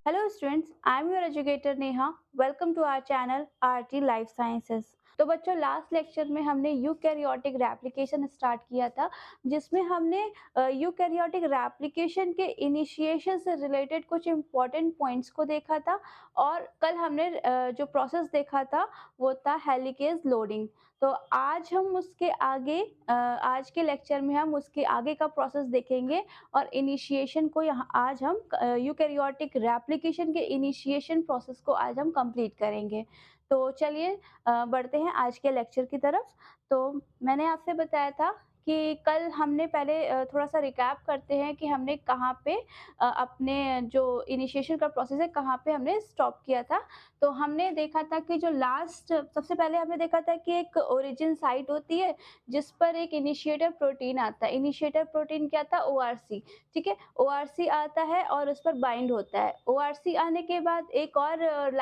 Hello students, I am your educator Neha. Welcome to our channel RT Life Sciences. तो बच्चों last lecture में हमने eukaryotic replication start किया था, जिसमें हमने यूकैरियोटिक रेप्लिकेशन के इनिशिएशन से रिलेटेड कुछ इम्पॉर्टेंट पॉइंट्स को देखा था। और कल हमने जो प्रोसेस देखा था वो था हेलिकेज लोडिंग। तो आज हम उसके आगे आज के लेक्चर में हम उसके आगे का प्रोसेस देखेंगे और इनिशिएशन को यहाँ आज हम यूकैरियोटिक रेप्लिकेशन के इनिशिएशन प्रोसेस को आज हम कंप्लीट करेंगे। तो चलिए बढ़ते हैं आज के लेक्चर की तरफ। तो मैंने आपसे बताया था कि कल हमने पहले थोड़ा सा रिकैप करते हैं कि हमने कहाँ पे अपने जो इनिशिएशन का प्रोसेस है कहाँ पे हमने स्टॉप किया था। तो हमने देखा था कि जो लास्ट सबसे पहले हमने देखा था कि एक ओरिजिन साइट होती है जिस पर एक इनिशिएटर प्रोटीन आता है। इनिशिएटर प्रोटीन क्या था? ORC। ठीक है, ORC आता है और उस पर बाइंड होता है। ORC आने के बाद एक और एक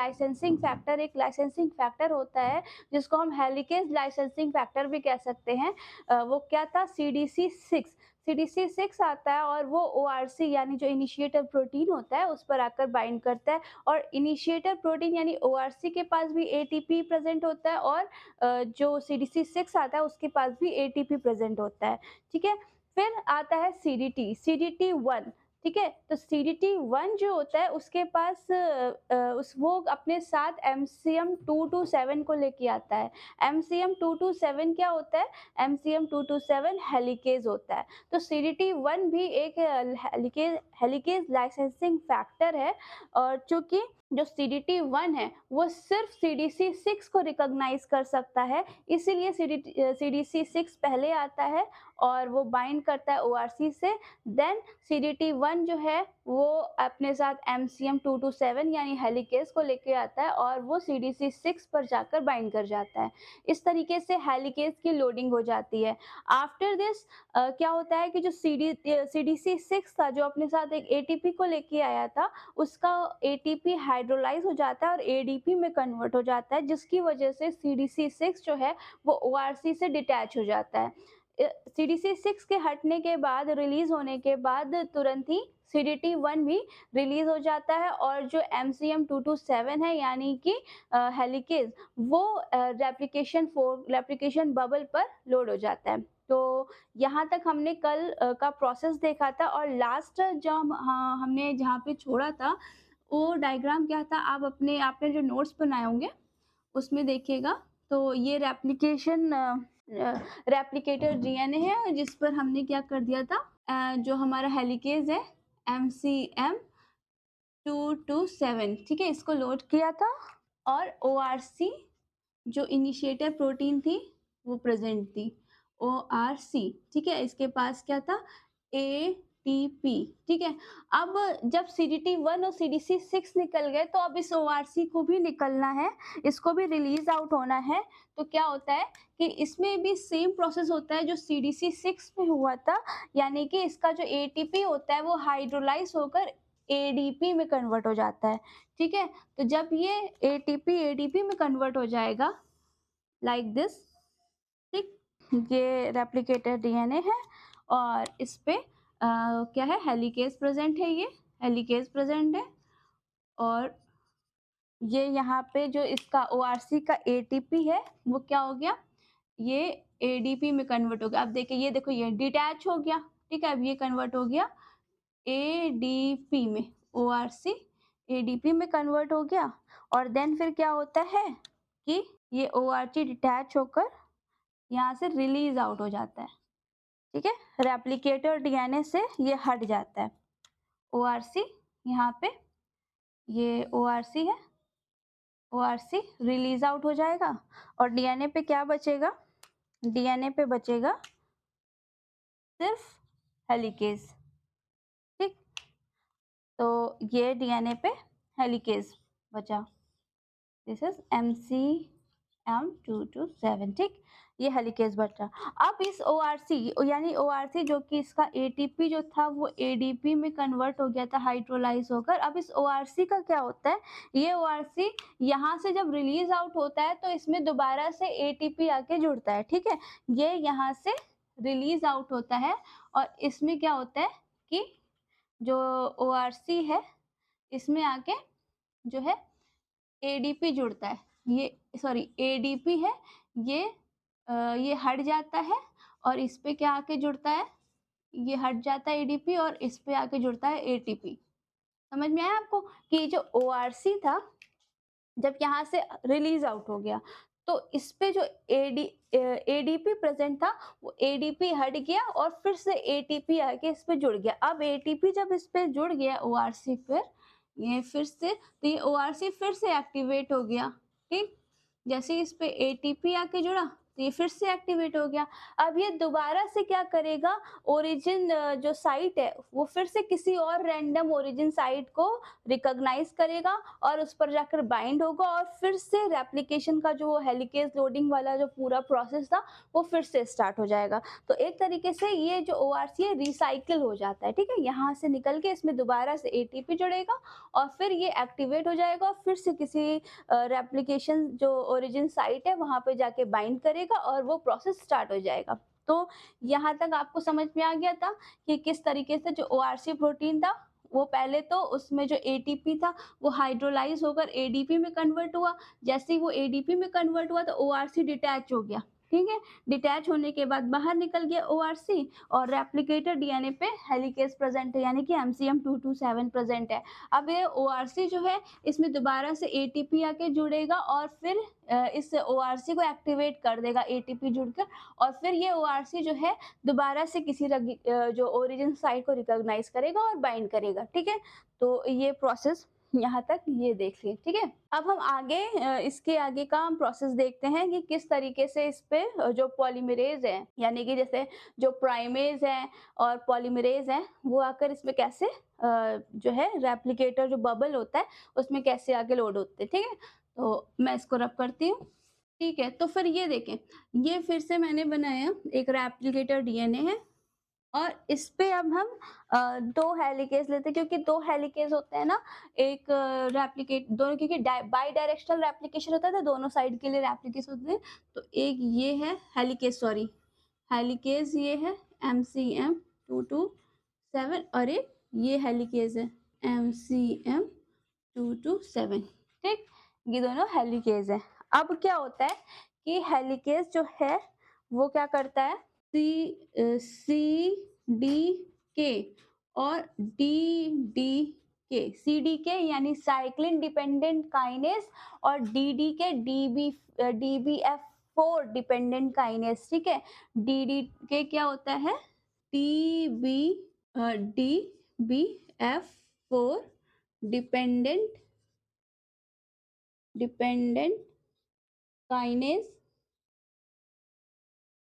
लाइसेंसिंग फैक्टर होता है जिसको हम हेलिकेज लाइसेंसिंग फैक्टर भी कह सकते हैं। वो क्या था? CDC6। CDC6 आता है और वो ORC यानी जो इनिशिएटर प्रोटीन होता है उस पर आकर बाइंड करता है। और इनिशिएटर प्रोटीन यानी ORC के पास भी ATP प्रेजेंट होता है और जो CDC6 आता है उसके पास भी ATP प्रेजेंट होता है। ठीक है, फिर आता है CDT1। ठीक है, तो CDT1 जो होता है उसके पास वो अपने साथ MCM227 को लेके आता है। MCM227 क्या होता है? MCM227 हेलिकेज होता है। तो CDT1 भी एक हेलिकेज लाइसेंसिंग फैक्टर है। और चूंकि जो CDT1 है वो सिर्फ CDC6 को रिकॉग्नाइज कर सकता है, इसीलिए CDC6 पहले आता है और वो बाइंड करता है ORC से। देन CDT1 जो है वो अपने साथ MCM227 यानी हेलिकेज को लेके आता है और वो CDC6 पर जाकर बाइंड कर जाता है। इस तरीके से हेलिकेज की लोडिंग हो जाती है। आफ्टर दिस क्या होता है कि जो CDC6 था जो अपने साथ एक ATP को लेके आया था, उसका ATP हाइड्रोलाइज हो जाता है और ADP में कन्वर्ट हो जाता है, जिसकी वजह से CDC6 जो है वो ORC से डिटैच हो जाता है। CDC6 के हटने के बाद, रिलीज होने के बाद तुरंत ही CDT1 भी रिलीज हो जाता है और जो MCM227 है यानी कि हेलिकेज वो रेप्लिकेशन बबल पर लोड हो जाता है। तो यहाँ तक हमने कल का प्रोसेस देखा था। और लास्ट जब हमने जहाँ पे छोड़ा था वो डायग्राम क्या था, आप आपने जो नोट्स बनाए होंगे उसमें देखिएगा। तो ये रेप्लिकेटर DNA है जिस पर हमने क्या कर दिया था, जो हमारा हेलिकेज है MCM227, ठीक है, इसको लोड किया था। और ORC जो इनिशिएटर प्रोटीन थी वो प्रेजेंट थी, ORC। ठीक है, इसके पास क्या था? ATP। ठीक है, अब जब CDT1 और CDC6 निकल गए तो अब इस ORC को भी निकलना है, इसको भी रिलीज आउट होना है। तो क्या होता है कि इसमें भी सेम प्रोसेस होता है जो CDC6 में हुआ था, यानी कि इसका जो ATP होता है वो हाइड्रोलाइज होकर ADP में कन्वर्ट हो जाता है। ठीक है, तो जब ये ATP ADP में कन्वर्ट हो जाएगा लाइक दिस, ठीक, ये रेप्लिकेटर DNA है और इस पे क्या है? हेलिकेज प्रेजेंट है, ये हेलिकेज प्रेजेंट है। और ये यहाँ पे जो इसका ORC का ATP है वो क्या हो गया? ये ADP में कन्वर्ट हो गया। अब देखिए, ये देखो, ये डिटैच हो गया। ठीक है, अब ये कन्वर्ट हो गया ADP में, ORC ADP में कन्वर्ट हो गया। और देन फिर क्या होता है कि ये ORC डिटैच होकर यहाँ से रिलीज आउट हो जाता है। ठीक है, रेप्लिकेटर DNA से ये हट जाता है। ORC यहाँ पे, ये ORC है, ORC रिलीज आउट हो जाएगा और DNA पे क्या बचेगा? DNA पे बचेगा सिर्फ हेलिकेज। ठीक, तो ये DNA पे हेलिकेज बचा, दिस इज MCM227। ठीक, ये हेलिकेज बचा। अब इस ORC यानी ORC जो कि इसका ATP जो था वो ADP में कन्वर्ट हो गया था हाइड्रोलाइज होकर। अब इस ORC का क्या होता है? ये ORC यहाँ से जब रिलीज आउट होता है तो इसमें दोबारा से ATP आके जुड़ता है। ठीक है, ये यहाँ से रिलीज आउट होता है और इसमें क्या होता है कि जो ORC है इसमें आके जो है एडीपी जुड़ता है, ये सॉरी एडीपी है, ये ये हट जाता है और इस पे क्या आके जुड़ता है, ये हट जाता है एडीपी और इस पे आके जुड़ता है एटीपी। समझ में आया आपको कि जो ओआरसी था जब यहाँ से रिलीज आउट हो गया तो इस पे जो एडीपी प्रेजेंट था वो एडीपी हट गया और फिर से एटीपी आके इस पे जुड़ गया। अब एटीपी जब इस पे जुड़ गया ओआरसी पर, ये फिर से तो ये ओआरसी फिर से एक्टिवेट हो गया। ठीक, जैसे ही इस पे एटीपी आके जुड़ा तो ये फिर से एक्टिवेट हो गया। अब ये दोबारा से क्या करेगा, ओरिजिन जो साइट है वो फिर से किसी और रैंडम ओरिजिन साइट को रिकॉग्नाइज करेगा और उस पर जाकर बाइंड होगा और फिर से रेप्लिकेशन का जो हेलिकेज लोडिंग वाला जो पूरा प्रोसेस था वो फिर से स्टार्ट हो जाएगा। तो एक तरीके से ये जो ओआरसी है रिसाइकिल हो जाता है। ठीक है, यहाँ से निकल के इसमें दोबारा से एटीपी जुड़ेगा और फिर ये एक्टिवेट हो जाएगा और फिर से किसी रेप्लिकेशन जो ओरिजिन साइट है वहां पे जाके बाइंड करेगा और वो प्रोसेस स्टार्ट हो जाएगा। तो यहाँ तक आपको समझ में आ गया था कि किस तरीके से जो ओआरसी प्रोटीन था वो पहले तो उसमें जो एटीपी था वो हाइड्रोलाइज होकर एडीपी में कन्वर्ट हुआ। जैसे ही वो एडीपी में कन्वर्ट हुआ तो ओआरसी डिटैच हो गया। ठीक है, डिटैच होने के बाद बाहर निकल गया ओआरसी और रेप्लिकेटर डीएनए पे हेलिकेज प्रेजेंट है, यानी कि एमसीएम 227 प्रेजेंट है। अब ये ओआरसी जो है इसमें दोबारा से एटीपी आके जुड़ेगा और फिर इस ओआरसी को एक्टिवेट कर देगा एटीपी जुड़कर और फिर ये ओआरसी जो है दोबारा से किसी जो ओरिजिन साइट को रिकॉग्नाइज करेगा और बाइंड करेगा। ठीक है, तो ये प्रोसेस यहाँ तक ये देख लिए। ठीक है, अब हम आगे इसके आगे का हम प्रोसेस देखते हैं कि किस तरीके से इस पे जो पॉलीमरेज है, यानी कि जैसे जो प्राइमेज है और पॉलीमरेज है वो आकर इसमें कैसे जो है रेप्लिकेटर जो बबल होता है उसमें कैसे आगे लोड होते हैं। ठीक है, तो मैं इसको रब करती हूँ। ठीक है, तो फिर ये देखें, ये फिर से मैंने बनाया एक रेप्लिकेटर डीएनए है और इस पे अब हम 2 हेलिकेज़ लेते हैं क्योंकि 2 हेलिकेज़ होते हैं ना, एक रेप्लिकेट दोनों क्योंकि बाई डायरेक्शनल रेप्लिकेशन होता है तो दोनों साइड के लिए रेप्लिकेशन होते हैं। तो एक ये है हेलिकेज़, सॉरी हेलिकेज़ ये है MCM 227 और एक ये हेलिकेज़ है MCM 227। ठीक, ये दोनों हेलिकेज़ है। अब क्या होता है कि हेलिकेज़ जो है वो क्या करता है, CDK और DDK, CDK यानी साइक्लिन डिपेंडेंट काइनेज और DDK DBF4 डिपेंडेंट काइनेज। ठीक है, DDK क्या होता है, DBF4 डिपेंडेंट काइनेज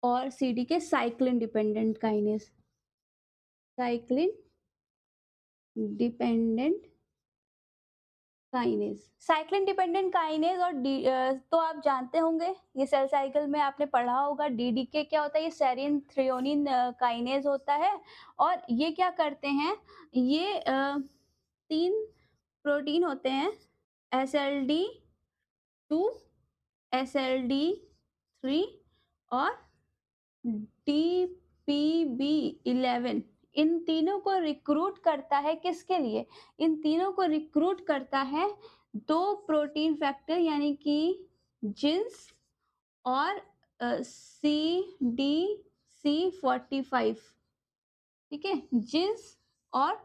और CDK cyclin dependent kinase, cyclin dependent kinase, cyclin dependent kinase और तो आप जानते होंगे ये सेल साइकिल में आपने पढ़ा होगा। DDK क्या होता है, ये सेरिन थ्रियोनिन काइनेज होता है और ये क्या करते हैं, ये 3 प्रोटीन होते हैं SLD2, SLD3 और DPB11। इन तीनों को रिक्रूट करता है किसके लिए, इन तीनों को रिक्रूट करता है 2 प्रोटीन फैक्टर यानी कि जिंस और CDC45। ठीक है, जिंस और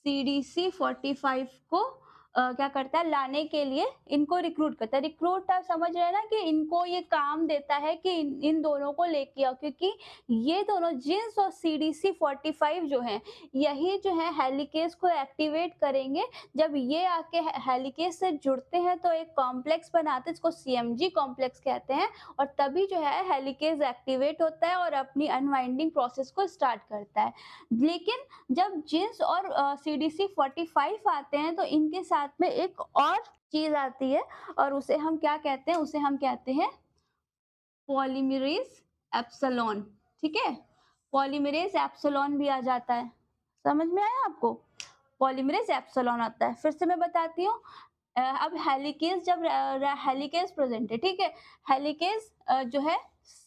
CDC45 को क्या करता है, लाने के लिए इनको रिक्रूट करता है। रिक्रूट आप समझ रहे हैं ना कि इनको ये काम देता है कि इन दोनों को लेके आओ, क्योंकि ये दोनों जिंस और CDC45 जो हैं यही जो है हेलिकेज को एक्टिवेट करेंगे। जब ये आके हेलिकेज से जुड़ते हैं तो एक कॉम्प्लेक्स बनाते हैं, इसको CMG कॉम्प्लेक्स कहते हैं और तभी जो है हेलिकेज एक्टिवेट होता है और अपनी अनवाइंडिंग प्रोसेस को स्टार्ट करता है। लेकिन जब जिंस और CDC45 आते हैं तो इनके साथ में एक और चीज आती है और उसे हम क्या कहते हैं, उसे हम कहते हैं पॉलीमरेज एप्सिलॉन। ठीक है, पॉलीमरेज एप्सिलॉन भी आ जाता है। समझ में आया आपको, पॉलीमरेज एप्सिलॉन आता है। फिर से मैं बताती हूँ, अब हेलिकेज जब हेलिकेज प्रेजेंट है, ठीक है, हेलिकेज जो है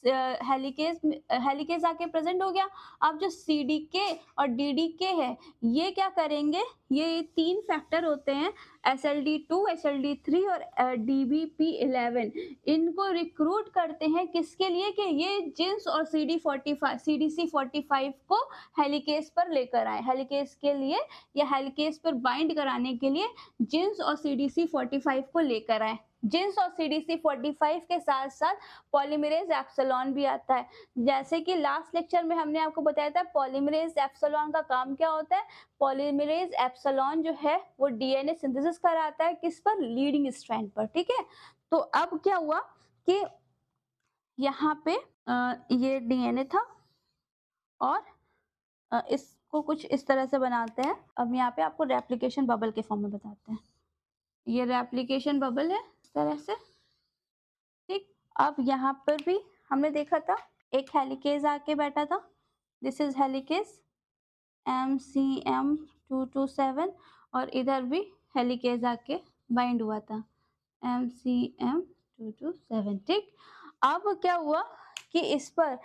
हेलिकेज आके प्रेजेंट हो गया। अब जो सीडीके और डीडीके है, ये क्या करेंगे, ये 3 फैक्टर होते हैं SLD2, SLD3 और DBP11। इनको रिक्रूट करते हैं किसके लिए कि ये जिंस और CDC45 को हेलिकेज पर लेकर आए, हेलिकेज के लिए या हेलिकेज पर बाइंड कराने के लिए जिंस और CDC45 को लेकर आए। जिंस और CDC45 के साथ साथ पॉलीमरेज एप्सिलॉन भी आता है। जैसे कि लास्ट लेक्चर में हमने आपको बताया था पॉलीमरेज एप्सिलॉन का काम क्या होता है। पॉलीमरेज एप्सिलॉन जो है वो डीएनए सिंथेसिस कराता है किस पर, लीडिंग स्ट्रैंड पर, ठीक है। तो अब क्या हुआ कि यहाँ पे ये डीएनए था और इसको कुछ इस तरह से बनाते हैं। अब यहाँ पे आपको रेप्लिकेशन बबल के फॉर्म में बताते हैं। ये रेप्लिकेशन बबल है इस तरह से, ठीक। अब यहाँ पर भी हमने देखा था एक हेलिकेज आके बैठा था, दिस इज हेलिकेज MCM227 और इधर भी हेलिकेज आके बाइंड हुआ था MCM227, ठीक। अब क्या हुआ कि इस पर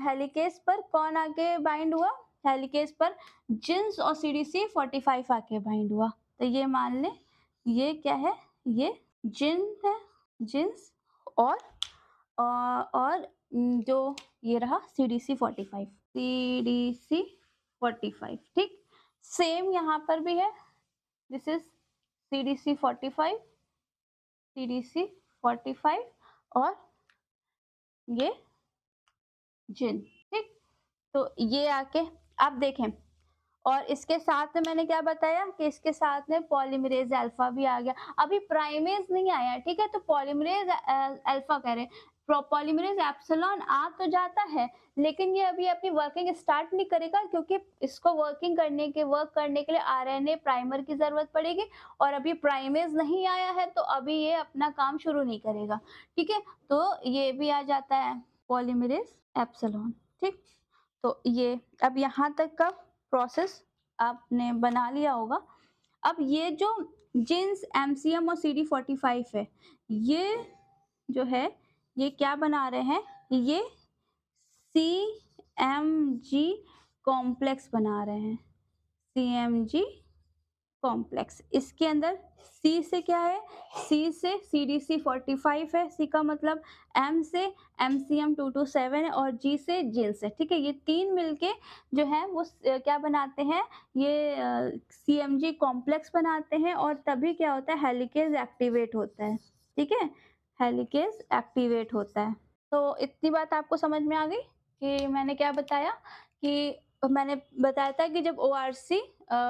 हेलिकेज पर कौन आके बाइंड हुआ, हेलिकेज पर जिंस और CDC45 आके बाइंड हुआ। तो ये मान ले ये क्या है, ये जिन है, जिंस और जो ये रहा CDC45, ठीक। सेम यहाँ पर भी है, दिस इज CDC45 और ये जिन, ठीक। तो ये आके आप देखें, और इसके साथ में मैंने क्या बताया कि इसके साथ में पॉलीमरेज अल्फा भी आ गया। अभी प्राइमेज नहीं आया, ठीक है, तो पॉलीमरेज अल्फा कह रहे हैं। पॉलीमरेज एप्सिलॉन आ तो जाता है लेकिन ये अभी अपनी वर्किंग स्टार्ट नहीं करेगा क्योंकि इसको वर्क करने के लिए आरएनए प्राइमर की जरूरत पड़ेगी और अभी प्राइमेज नहीं आया है तो अभी ये अपना काम शुरू नहीं करेगा, ठीक है। तो ये भी आ जाता है पॉलीमरेज एप्सिलॉन, ठीक। तो ये अब यहाँ तक का प्रोसेस आपने बना लिया होगा। अब ये जो जिन्स MCM और CD45 है, ये जो है ये क्या बना रहे हैं, ये CMG कॉम्प्लेक्स बना रहे हैं, CMG कॉम्प्लेक्स। इसके अंदर C से क्या है, C से CDC45 है, C का मतलब M से MCM227 है और G से जिन्स है, ठीक है। ये तीन मिलके जो है वो क्या बनाते हैं, ये CMG कॉम्प्लेक्स बनाते हैं और तभी क्या होता है, हेलिकेज एक्टिवेट होता है, ठीक है, हेलिकेज एक्टिवेट होता है। तो इतनी बात आपको समझ में आ गई कि मैंने क्या बताया, कि मैंने बताया था कि जब ORC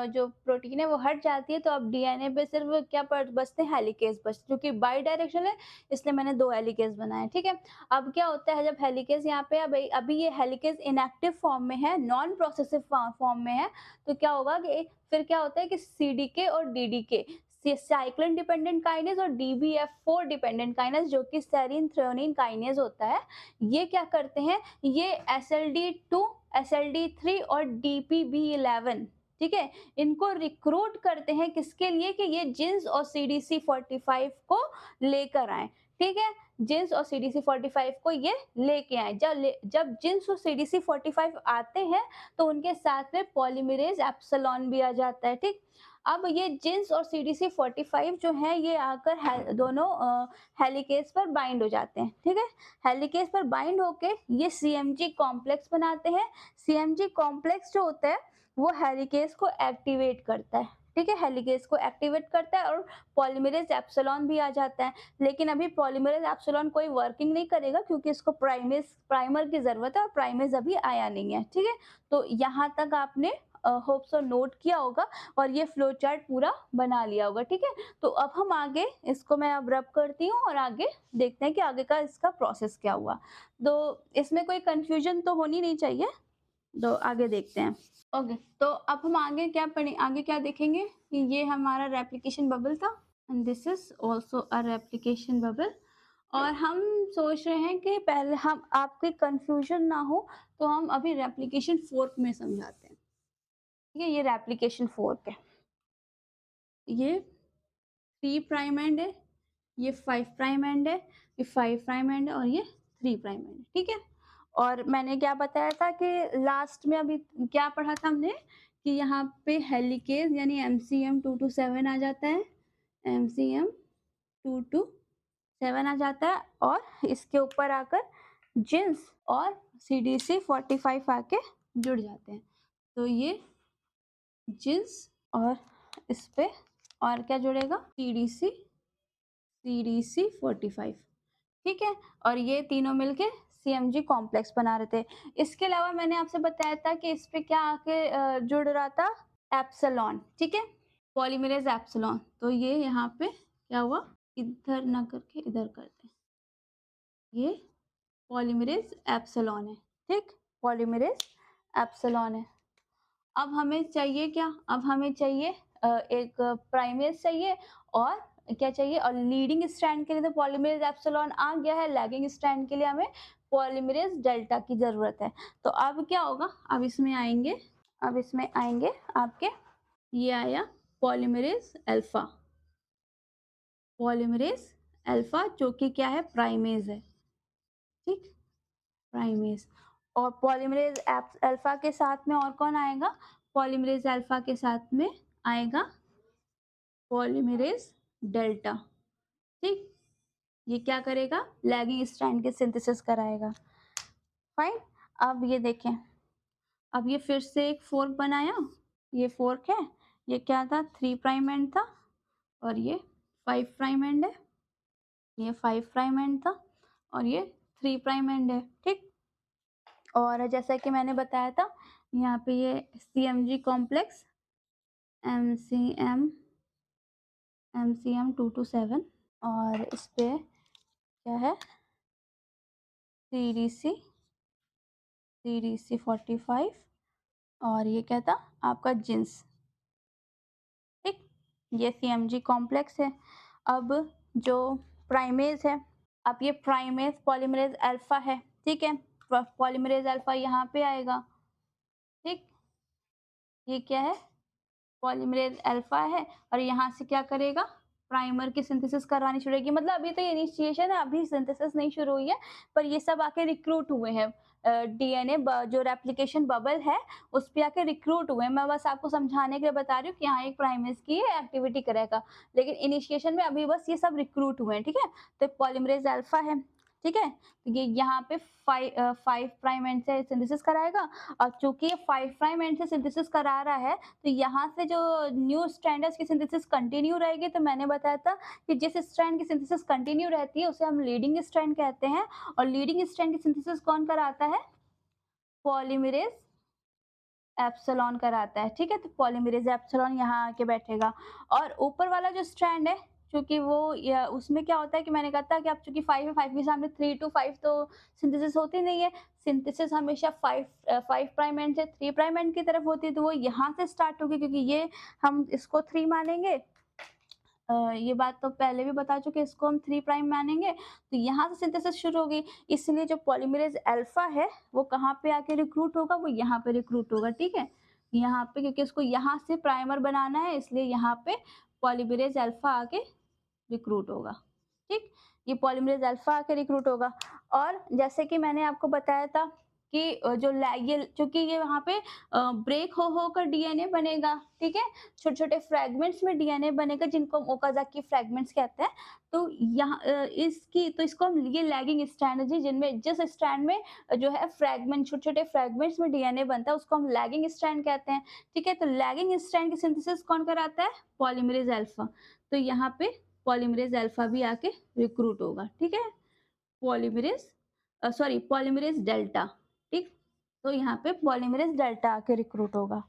जो प्रोटीन है वो हट जाती है तो अब डीएनए पे सिर्फ क्या बचते हैं, हेलिकेज बचते, क्योंकि बाई डायरेक्शनल है इसलिए मैंने 2 हेलिकेज बनाए, ठीक है। अब क्या होता है जब हेलिकेज यहाँ पे अभी ये हेलिकेज इनएक्टिव फॉर्म में है, नॉन प्रोसेसिव फॉर्म में है, तो क्या होगा कि फिर क्या होता है कि CDK और DDK, साइक्लिन डिपेंडेंट काइनेज और DBF4 डिपेंडेंट काइनेज जो कि सेरीन थ्रेओनिन काइनेज होता है, ये क्या करते हैं, ये SLD2, SLD3 और DPB11, ठीक है, इनको रिक्रूट करते हैं किसके लिए कि ये जिन्स और CDC45 को लेकर आए, ठीक है। जिन्स और CDC45 को ये लेके आए। जब जिन्स और CDC45 आते हैं तो उनके साथ में पॉलीमरेज एप्सिलॉन भी आ जाता है, ठीक। अब ये जिन्स और CDC45 जो है ये आकर दोनों हेलिकेज पर बाइंड हो जाते हैं, ठीक है। हेलिकेज पर बाइंड होके ये CMG कॉम्प्लेक्स बनाते हैं। CMG कॉम्प्लेक्स जो होता है वो हेलिकेज को एक्टिवेट करता है, ठीक है, हेलिकेज को एक्टिवेट करता है और पॉलीमरेज एप्सिलॉन भी आ जाता है। लेकिन अभी पॉलीमरेज एप्सिलॉन कोई वर्किंग नहीं करेगा क्योंकि इसको प्राइमर की जरूरत है और प्राइमेज अभी आया नहीं है, ठीक है। तो यहाँ तक आपने होप सो नोट किया होगा और ये फ्लो चार्ट पूरा बना लिया होगा, ठीक है। तो अब हम आगे इसको मैं अब रब करती हूँ और आगे देखते हैं कि आगे का इसका प्रोसेस क्या हुआ। तो इसमें कोई कंफ्यूजन तो होनी नहीं चाहिए, तो आगे देखते हैं। ओके, तो अब हम आगे क्या देखेंगे कि ये हमारा रेप्लिकेशन बबल था and this is also a replication bubble. और हम सोच रहे हैं कि पहले हम आपके कंफ्यूजन ना हो तो हम अभी रेप्लिकेशन फोर्क में समझाते हैं, ठीक है। ये रेप्लिकेशन फोर्क है, ये 3 प्राइम एंड है, ये 5 प्राइम एंड है, ये 5 प्राइम एंड है और ये 3 प्राइम एंड, ठीक है। और मैंने क्या बताया था कि लास्ट में अभी क्या पढ़ा था हमने कि यहाँ पे हेलिकेज यानी एमसीएम 227 आ जाता है, एमसीएम 227 आ जाता है और इसके ऊपर आकर जिंस और सीडीसी 45 आके जुड़ जाते हैं। तो ये जिंस और इस पे और क्या जुड़ेगा, सीडीसी 45, ठीक है। और ये तीनों मिलके सीएमजी कॉम्प्लेक्स बना रहे थे। इसके अलावा मैंने आपसे बताया था कि इस पे क्या आके जुड़ रहा था, एप्सिलॉन, ठीक है, पॉलीमरेज एप्सिलॉन। तो ये यहाँ पे क्या हुआ, इधर ना करके इधर करते हैं, ये पॉलीमरेज एप्सिलॉन है, ठीक, पॉलीमरेज एप्सिलॉन है। अब हमें चाहिए क्या, अब हमें चाहिए एक प्राइमेज चाहिए और क्या चाहिए, और लीडिंग स्ट्रैंड के लिए तो पॉलीमरेज एप्सिलॉन आ गया है, लैगिंग स्ट्रैंड के लिए हमें पॉलीमरेज डेल्टा की जरूरत है। तो अब क्या होगा, अब इसमें आएंगे, अब इसमें आएंगे आपके, ये आया पॉलीमरेज अल्फा, पॉलीमरेज अल्फा जो कि क्या है, प्राइमेज है, ठीक, प्राइमेज। और पॉलीमरेज अल्फा के साथ में और कौन आएगा, पॉलीमरेज अल्फा के साथ में आएगा पॉलीमरेज डेल्टा, ठीक। ये क्या करेगा, लैगिंग स्ट्रैंड के सिंथेसिस कराएगा, फाइन। अब ये देखें, अब ये फिर से एक फोर्क बनाया, ये फोर्क है, ये क्या था, 3 प्राइम एंड था और ये 5 प्राइम एंड है, ये 5 प्राइम एंड था और ये 3 प्राइम एंड है, ठीक। और जैसा कि मैंने बताया था यहाँ पे ये सीएमजी कॉम्प्लेक्स एमसीएम 227 और इस पे क्या है, सीडीसी 45 और ये क्या था आपका जिंस, ठीक, ये सीएमजी कॉम्प्लेक्स है। अब जो प्राइमेज है, अब ये प्राइमेज पॉलीमरेज अल्फा है, ठीक है, पॉलीमरेज अल्फा यहाँ पे आएगा, ठीक, ये क्या है, पॉलीमरेज अल्फा है और यहाँ से क्या करेगा, प्राइमर की सिंथेसिस करवानी शुरू होगी। मतलब अभी तो ये इनिशिएशन है, अभी सिंथेसिस नहीं शुरू हुई है, पर ये सब आके रिक्रूट हुए हैं, डीएनए जो रेप्लिकेशन बबल है उस पे आके रिक्रूट हुए हैं। मैं बस आपको समझाने के लिए बता रही हूँ कि यहाँ एक प्राइमेज की एक्टिविटी करेगा, लेकिन इनिशिएशन में अभी बस ये सब रिक्रूट हुए हैं, ठीक है। तो पॉलीमरेज अल्फा है, ठीक है, तो ये यहाँ पे 5 प्राइम एंड से सिंथेसिस कराएगा और चूंकि ये 5 प्राइम एंड से सिंथेसिस करा रहा है तो यहाँ से जो न्यू स्ट्रैंड है उसकी सिंथेसिस कंटिन्यू रहेगी। तो मैंने बताया था कि जिस स्ट्रैंड की सिंथेसिस कंटिन्यू रहती है उसे हम लीडिंग स्ट्रैंड कहते हैं और लीडिंग स्ट्रैंड की सिंथेसिस कौन कराता है, पॉलीमरेज एप्सिलॉन कराता है, ठीक है। तो पॉलीमरेज एप्सिलॉन यहाँ आके बैठेगा और ऊपर वाला जो स्ट्रैंड है क्योंकि वो उसमें क्या होता है कि मैंने कहा था कि आप चूंकि 5 है, 5 के सामने 3 to 5 तो सिंथेसिस होती नहीं है, सिंथेसिस हमेशा 5 प्राइम एंड से 3 प्राइम एंड की तरफ होती है, तो वो यहाँ से स्टार्ट होगी क्योंकि ये हम इसको 3 मानेंगे, ये बात तो पहले भी बता चुके, इसको हम 3 प्राइम मानेंगे, तो यहाँ से सिंथेसिस शुरू होगी। इसलिए जो पॉलीमरेज अल्फा है वो कहाँ पे आके रिक्रूट होगा, वो यहाँ पे रिक्रूट होगा, ठीक है, यहाँ पे, क्योंकि उसको यहाँ से प्राइमर बनाना है इसलिए यहाँ पे पॉलीमरेज अल्फा आके रिक्रूट होगा, ठीक, ये पॉलीमरेज अल्फा आके रिक्रूट होगा। और जैसे कि मैंने आपको बताया था कि जो ये चूंकि ये वहाँ पे ब्रेक हो कर डीएनए बनेगा, ठीक है, छोटे छोटे फ्रेगमेंट्स में डीएनए बनेगा जिनको ओकाजाकी फ्रेगमेंट्स कहते हैं। तो यहाँ इसकी तो इसको हम ये लैगिंग स्ट्रैंड है जिनमें जिस स्ट्रैंड में जो है फ्रेगमेंट छोटे छोटे फ्रेगमेंट्स में डीएनए बनता है उसको हम लैगिंग स्ट्रैंड कहते हैं, ठीक है। तो लैगिंग स्ट्रैंड की सिंथेसिस कौन कराता है, पॉलीमरेज अल्फा। तो यहाँ पे पॉलीमरेज अल्फा भी आके रिक्रूट होगा, ठीक है, पॉलीमरेज डेल्टा, ठीक। तो यहाँ पे पॉलीमरेज डेल्टा आके रिक्रूट होगा।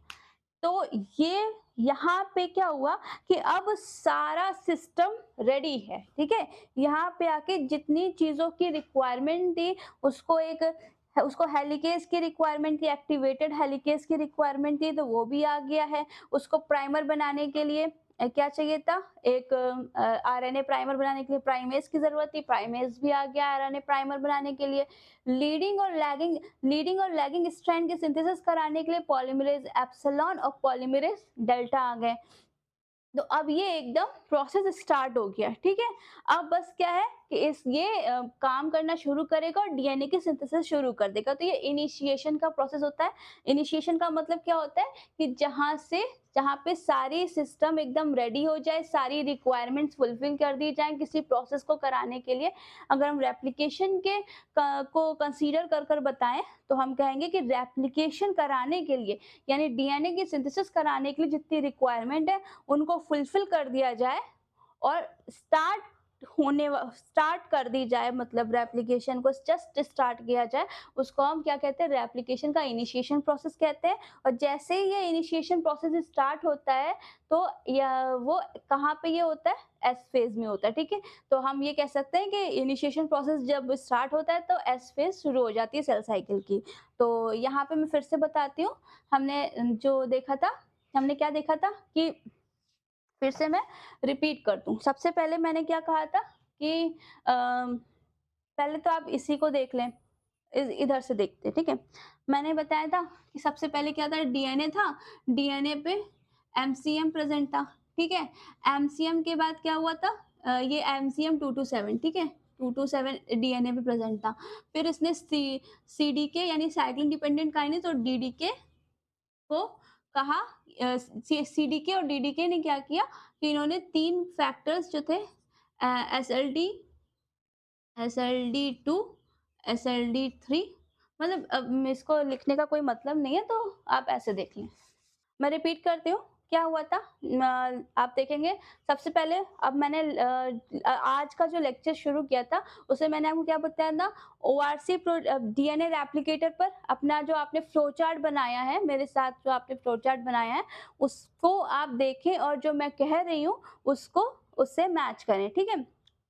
तो ये यहाँ पे क्या हुआ कि अब सारा सिस्टम रेडी है, ठीक है, यहाँ पे आके जितनी चीजों की रिक्वायरमेंट थी उसको हेलिकेज की रिक्वायरमेंट थी, एक्टिवेटेड हेलिकेज की रिक्वायरमेंट थी, तो वो भी आ गया है। उसको प्राइमर बनाने के लिए क्या चाहिए था, एक आरएनए प्राइमर बनाने के लिए प्राइमेज की जरूरत थी, प्राइमेज भी आ गया आरएनए प्राइमर बनाने के लिए। लीडिंग और लैगिंग स्ट्रैंड की सिंथेसिस कराने के लिए पॉलीमरेज एप्सिलॉन और पॉलीमरेज डेल्टा आ गए। तो अब ये एकदम प्रोसेस स्टार्ट हो गया, ठीक है। अब बस क्या है कि इस ये काम करना शुरू करेगा और डीएनए की सिंथेसिस शुरू कर देगा। तो ये इनिशिएशन का प्रोसेस होता है। इनिशिएशन का मतलब क्या होता है कि जहाँ पे सारी सिस्टम एकदम रेडी हो जाए, सारी रिक्वायरमेंट्स फुलफिल कर दी जाए किसी प्रोसेस को कराने के लिए। अगर हम रेप्लिकेशन को कंसीडर कर बताएं तो हम कहेंगे कि रेप्लिकेशन कराने के लिए यानी डीएनए की सिंथेसिस कराने के लिए जितनी रिक्वायरमेंट है उनको फुलफिल कर दिया जाए और स्टार्ट कर दी जाए, मतलब रेप्लिकेशन को जस्ट स्टार्ट किया जाए, उसको हम क्या कहते हैं, रेप्लिकेशन का इनिशिएशन प्रोसेस कहते हैं। और जैसे ही ये इनिशिएशन प्रोसेस स्टार्ट होता है तो वो कहाँ पे ये होता है, एस फेज में होता है। ठीक है, तो हम ये कह सकते हैं कि इनिशिएशन प्रोसेस जब स्टार्ट होता है तो एस फेज शुरू हो जाती है सेल साइकिल की। तो यहाँ पे मैं फिर से बताती हूँ, हमने जो देखा था, हमने क्या देखा था कि फिर से मैं रिपीट कर दूं। सबसे पहले मैंने क्या कहा था कि पहले तो आप इसी को देख लें, इधर से देखते हैं। ठीक है, मैंने बताया था कि सबसे पहले क्या था, डीएनए था, डीएनए पे एमसीएम प्रेजेंट था। ठीक है, एमसीएम के बाद क्या हुआ था, ये एमसीएम 227, ठीक है, 227 डीएनए पे प्रेजेंट था। फिर इसने सीडीके यानी साइक्लिन डिपेंडेंट काइनेज और डीडीके को कहा, सीडीके और डीडीके ने क्या किया कि इन्होंने 3 फैक्टर्स जो थे, एसएलडी, SLD2, SLD3, मतलब अब इसको लिखने का कोई मतलब नहीं है तो आप ऐसे देख लें। मैं रिपीट करती हूँ, क्या हुआ था, आप देखेंगे। सबसे पहले अब मैंने आज का जो लेक्चर शुरू किया था उसमें मैंने आपको क्या बताया था, ओआरसी डीएनए रेप्लिकेटर पर अपना जो आपने फ्लो चार्ट बनाया है, मेरे साथ जो आपने फ्लो चार्ट बनाया है उसको आप देखें और जो मैं कह रही हूँ उसको उससे मैच करें। ठीक है,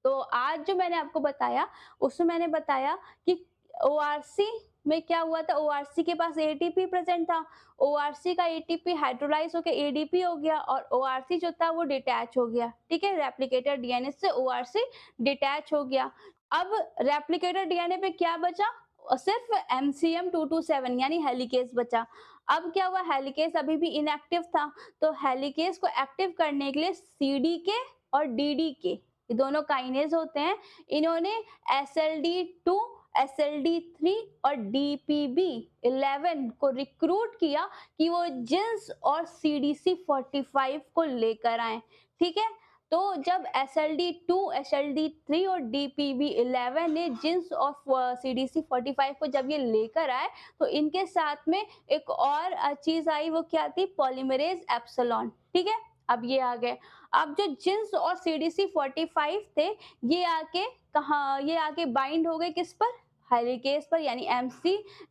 तो आज जो मैंने आपको बताया उसमें मैंने बताया कि ओआरसी में क्या हुआ था, ओआरसी के पास एटीपी प्रेजेंट था, ओआरसी का एटीपी हाइड्रोलाइज होकर एडीपी हो गया और ओआरसी जो था वो डिटैच हो गया। ठीक है, रेप्लिकेटर डीएनए से ओआरसी डिटैच हो गया। अब रेप्लिकेटर डीएनए पे क्या बचा, सिर्फ एमसीएम 227 यानी हेलिकेज बचा। अब क्या हुआ, हेलिकेज अभी भी इनएक्टिव था, तो हेलिकेज को एक्टिव करने के लिए सीडीके और डीडीके, ये दोनों काइनेज होते हैं, इन्होंने SLD2, SLD3 और DPB11 को रिक्रूट किया कि वो जिंस और CDC45 को लेकर आए। ठीक है, तो जब SLD2, SLD3 और DPB11 ने जिंस और CDC45 को जब ये लेकर आए तो इनके साथ में एक और चीज आई, वो क्या थी, पॉलीमरेज एप्सिलॉन। ठीक है, अब ये आ गए। अब जो जिंस और CDC45 थे ये आके बाइंड हो गए किस पर, हेलिकेज पर, यानी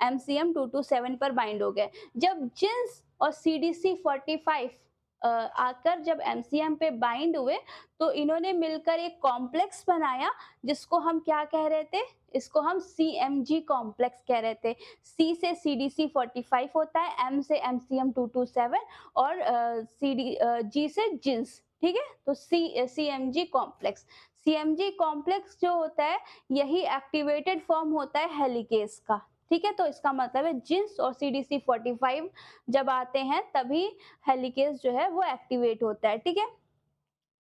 MCM 227 पर बाइंड हो गए। जब जिंस और CDC45 आकर जब MCM पे बाइंड हुए तो इन्होंने मिलकर एक कॉम्प्लेक्स बनाया जिसको हम क्या कह रहे थे, इसको हम CMG कॉम्प्लेक्स कह रहे थे। C से CDC45 होता है, M से MCM 227 और G से जिंस। ठीक है, तो CMG कॉम्प्लेक्स, CMG कॉम्प्लेक्स जो होता है यही एक्टिवेटेड फॉर्म होता है हेलिकेज का। ठीक है, तो इसका मतलब है जिंस और CDC45 जब आते हैं तभी हेलिकेज जो है वो एक्टिवेट होता है। ठीक है,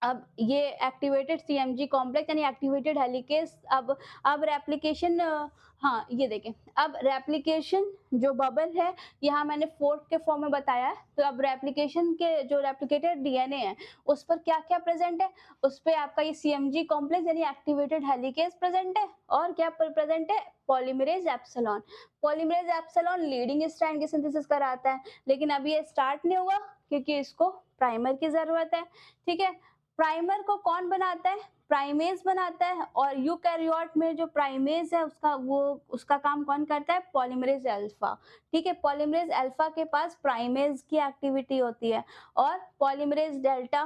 अब ये एक्टिवेटेड CMG कॉम्प्लेक्स यानी एक्टिवेटेड हेलिकेज, अब रेप्लिकेशन, हाँ ये देखें, अब रेप्लिकेशन जो बबल है यहाँ मैंने फोर्क के फॉर्म में बताया है। तो अब रेप्लिकेशन के जो रेप्लिकेटेड डीएनए है उस पर क्या क्या प्रेजेंट है, उस पर आपका ये CMG कॉम्प्लेक्स यानी एक्टिवेटेड हेलिकेज प्रेजेंट है और क्या प्रेजेंट है, polymerase epsilon. Polymerase epsilon leading strand की सिंथेसिस कराता है, लेकिन अभी ये स्टार्ट नहीं हुआ क्योंकि इसको प्राइमर की जरूरत है। ठीक है, प्राइमर को कौन बनाता है, प्राइमेज बनाता है, और यूकैरियोट में जो प्राइमेज है उसका काम कौन करता है, पॉलीमरेज अल्फा। ठीक है, पॉलीमरेज अल्फा के पास प्राइमेज की एक्टिविटी होती है और पॉलीमरेज डेल्टा,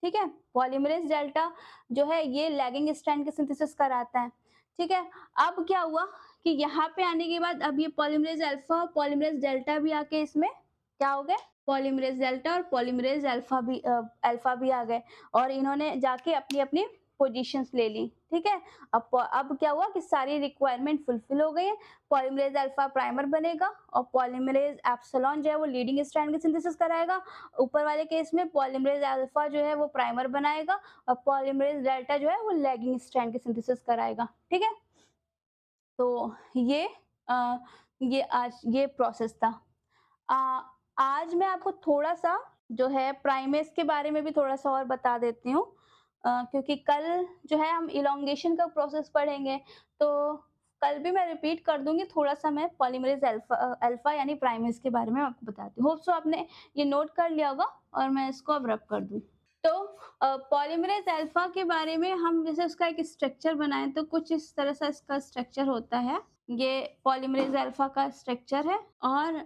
ठीक है, पॉलीमरेज डेल्टा जो है ये लैगिंग स्ट्रैंड की सिंथेसिस कराता है। ठीक है, अब क्या हुआ कि यहाँ पे आने के बाद अब ये पॉलीमरेज अल्फा और पॉलीमरेज डेल्टा भी आके इसमें क्या हो गए, पॉलीमरेज डेल्टा और पॉलीमरेज अल्फा भी आ गए और इन्होंने जाके अपनी अपनी पोजीशंस ले ली, ठीक है। अब क्या हुआ कि सारी रिक्वायरमेंट फुलफिल हो गई है। पॉलीमरेज अल्फा प्राइमर बनेगा और पॉलीमरेज एप्सिलॉन जो है वो लीडिंग स्ट्रैंड की सिंथेसिस कराएगा। ऊपर वाले केस में पॉलीमरेज अल्फा जो है वो प्राइमर बनाएगा और पॉलीमरेज डेल्टा जो है वो लैगिंग स्ट्रैंड की सिंथेसिस कराएगा, ठीक है। तो अ, आज ये प्रोसेस था। अ, आज मैं आपको थोड़ा-सा जो है प्राइमेस के बारे में भी थोड़ा-सा और बता देती हूँ। क्योंकि कल जो है हम इलॉन्गेशन का प्रोसेस पढ़ेंगे, तो कल भी मैं रिपीट कर दूँगी थोड़ा-सा मैं पॉलीमरेज़ अल्फ़ा यानी प्राइमेस के बारे में आपको बताती हूँ। होप सो आपने ये नोट कर लिया होगा और मैं इसको अब रब कर दूँ। तो पॉलीमरेज़ अल्फ़ा के बारे में हम जैसे उसका एक स्ट्रक्चर बनाएँ तो कुछ इस तरह से इसका स्ट्रक्चर होता है। ये पॉलीमरेज़ अल्फ़ा का स्ट्रक्चर है और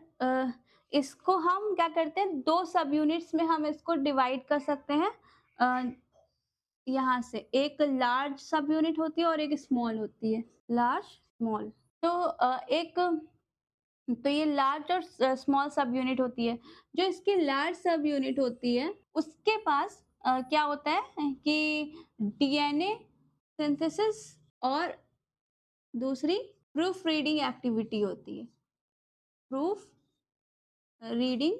इसको हम क्या करते हैं 2 सब यूनिट्स में हम इसको डिवाइड कर सकते हैं। अ, यहाँ से एक लार्ज सब यूनिट होती है और एक स्मॉल होती है, लार्ज, स्मॉल। तो तो ये लार्ज और स्मॉल सब यूनिट होती है। जो इसकी लार्ज सब यूनिट होती है, उसके पास क्या होता है कि डीएनए सिंथेसिस और दूसरी प्रूफ रीडिंग एक्टिविटी होती है। प्रूफ रीडिंग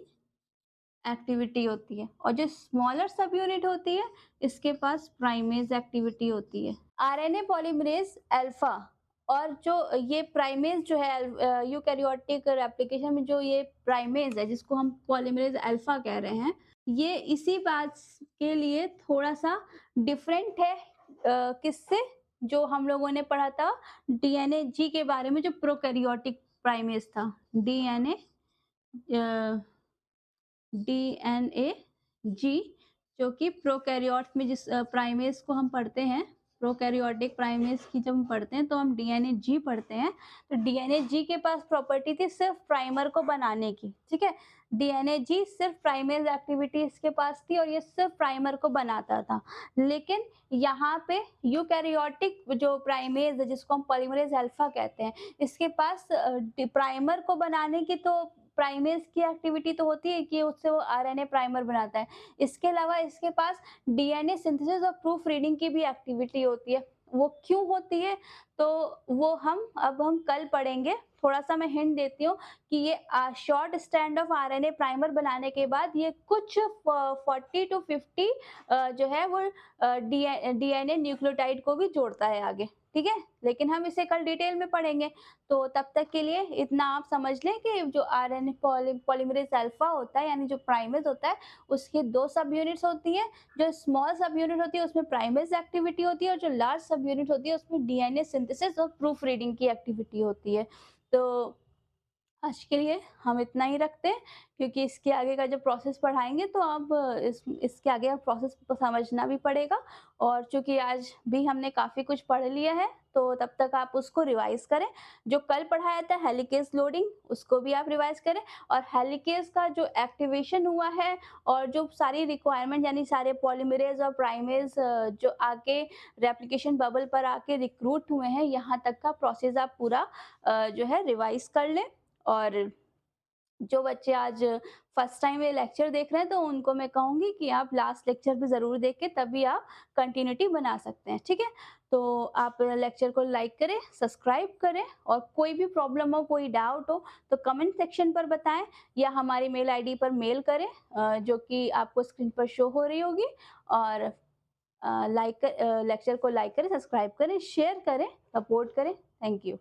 एक्टिविटी होती है और जो स्मॉलर सब यूनिट होती है, इसके पास प्राइमेज एक्टिविटी होती है। आरएनए पॉलीमरेज अल्फा और जो ये प्राइमेज जो है यूकैरियोटिक रेप्लिकेशन में जो ये प्राइमेज है जिसको हम पॉलीमरेज अल्फा कह रहे हैं, ये इसी बात के लिए थोड़ा-सा डिफरेंट है किससे? जो हम लोगों ने पढ़ा था डीएनए जी के बारे में जो प्रोकैरियोटिक प्राइमेज था। डीएनए अ डीएनए जी जो कि प्रोकैरियोट्स में जिस प्राइमेस को हम पढ़ते हैं, प्रोकैरियोटिक प्राइमेस की जब हम पढ़ते हैं तो हम डीएनए जी पढ़ते हैं। तो डीएनए जी के पास प्रॉपर्टी थी सिर्फ प्राइमर को बनाने की, ठीक है। डीएनए जी सिर्फ प्राइमेज एक्टिविटी इसके पास थी और ये सिर्फ प्राइमर को बनाता था। लेकिन यहाँ पे यूकैरियोटिक जो प्राइमेज है जिसको हम पॉलीमरेज अल्फा कहते हैं, इसके पास प्राइमर को बनाने की तो प्राइमेज की एक्टिविटी तो होती है कि उससे वो आरएनए प्राइमर बनाता है। इसके अलावा इसके पास डीएनए सिंथेसिस और प्रूफ रीडिंग की भी एक्टिविटी होती है। वो क्यों होती है? तो वो हम कल पढ़ेंगे। थोड़ा-सा मैं हिंट देती हूँ कि ये short strand of RNA primer बनाने के बाद ये कुछ 40 टू 50 जो है वो डीएनए न्यूक्लियोटाइड को भी जोड़ता है आगे, ठीक है? लेकिन हम इसे कल डिटेल में पढ़ेंगे। तो तब तक के लिए इतना आप समझ लें कि जो आरएनए पॉलीमरेज अल्फा होता है यानी जो प्राइमेज होता है, उसकी 2 सब यूनिट्स होती हैं। जो स्मॉल सब यूनिट होती है उसमें प्राइमेज एक्टिविटी होती है और जो लार्ज सब यूनिट होती है उसमें डीएनए सिंथेसिस और प्रूफ रीडिंग की एक्टिविटी होती है। तो आज के लिए हम इतना ही रखते हैं क्योंकि इसके आगे का जो प्रोसेस पढ़ाएँगे तो अब इसके आगे का प्रोसेस को समझना भी पड़ेगा और चूँकि आज भी हमने काफ़ी कुछ पढ़ लिया है, तो तब तक आप उसको रिवाइज़ करें। जो कल पढ़ाया था हेलिकेज़ लोडिंग, उसको भी आप रिवाइज़ करें और हेलिकेज़ का जो एक्टिवेशन हुआ है और जो सारी रिक्वायरमेंट यानी सारे पॉलीमरेज़ और प्राइमेज़ जो आके रेप्लिकेशन बबल पर आके रिक्रूट हुए हैं, यहाँ तक का प्रोसेस आप पूरा जो है रिवाइज़ कर लें। और जो बच्चे आज फर्स्ट टाइम ये लेक्चर देख रहे हैं तो उनको मैं कहूँगी कि आप लास्ट लेक्चर भी ज़रूर देखें तभी आप कंटिन्यूटी बना सकते हैं, ठीक है? तो आप लेक्चर को लाइक करें, सब्सक्राइब करें और कोई भी प्रॉब्लम हो, कोई डाउट हो तो कमेंट सेक्शन पर बताएँ या हमारी मेल आईडी पर मेल करें जो कि आपको स्क्रीन पर शो हो रही होगी और लेक्चर को लाइक करें, सब्सक्राइब करें, शेयर करें, सपोर्ट करें। Thank you.